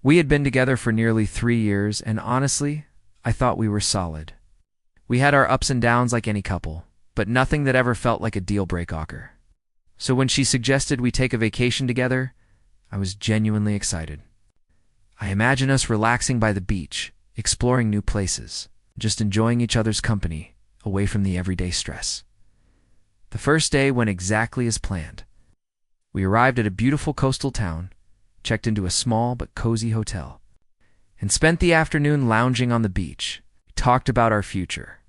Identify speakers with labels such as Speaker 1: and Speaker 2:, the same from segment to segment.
Speaker 1: We had been together for nearly 3 years, and honestly, I thought we were solid. We had our ups and downs like any couple, but nothing that ever felt like a deal breaker. So when she suggested we take a vacation together, I was genuinely excited. I imagine us relaxing by the beach, exploring new places, just enjoying each other's company, away from the everyday stress. The first day went exactly as planned. We arrived at a beautiful coastal town, checked into a small but cozy hotel, and spent the afternoon lounging on the beach. We talked about our future,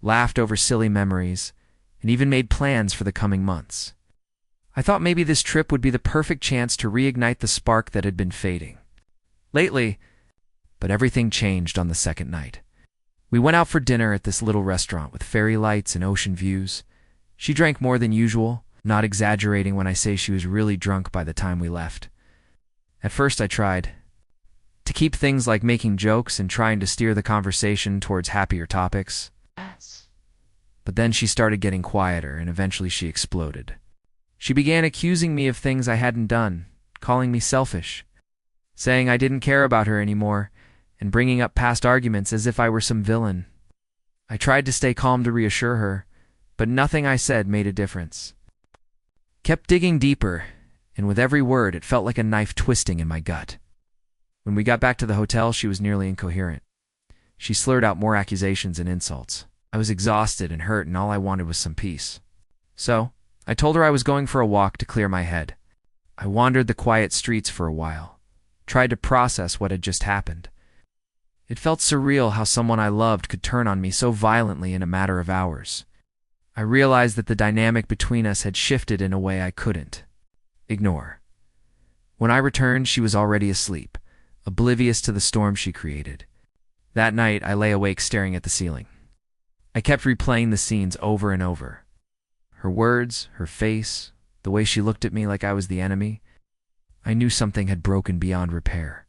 Speaker 1: laughed over silly memories, and even made plans for the coming months. I thought maybe this trip would be the perfect chance to reignite the spark that had been fading lately, but everything changed on the second night. We went out for dinner at this little restaurant with fairy lights and ocean views. She drank more than usual, not exaggerating when I say she was really drunk by the time we left. At first I tried to keep things like making jokes and trying to steer the conversation towards happier topics. But then she started getting quieter, and eventually she exploded. She began accusing me of things I hadn't done, calling me selfish, saying I didn't care about her anymore, and bringing up past arguments as if I were some villain. I tried to stay calm to reassure her, but nothing I said made a difference. Kept digging deeper, and with every word it felt like a knife twisting in my gut. When we got back to the hotel, she was nearly incoherent. She slurred out more accusations and insults. I was exhausted and hurt, and all I wanted was some peace. So, I told her I was going for a walk to clear my head. I wandered the quiet streets for a while, tried to process what had just happened. It felt surreal how someone I loved could turn on me so violently in a matter of hours. I realized that the dynamic between us had shifted in a way I couldn't ignore. When I returned, she was already asleep, oblivious to the storm she created. That night, I lay awake staring at the ceiling. I kept replaying the scenes over and over. Her words, her face, the way she looked at me like I was the enemy. I knew something had broken beyond repair.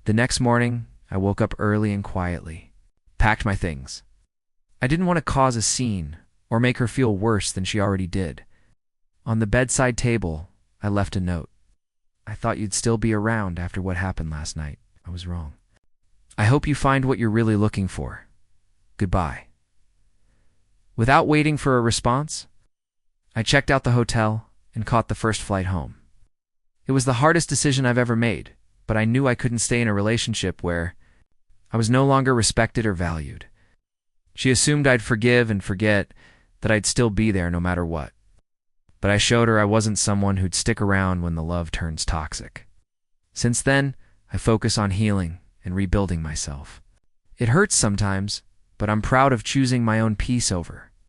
Speaker 1: The next morning, I woke up early and quietly, packed my things. I didn't want to cause a scene or make her feel worse than she already did. On the bedside table, I left a note. I thought you'd still be around after what happened last night. I was wrong. I hope you find what you're really looking for. Goodbye. Without waiting for a response, I checked out the hotel and caught the first flight home. It was the hardest decision I've ever made, but I knew I couldn't stay in a relationship where I was no longer respected or valued. She assumed I'd forgive and forget, that I'd still be there no matter what. But I showed her I wasn't someone who'd stick around when the love turns toxic. Since then, I focus on healing and rebuilding myself. It hurts sometimes, but I'm proud of choosing my own peace over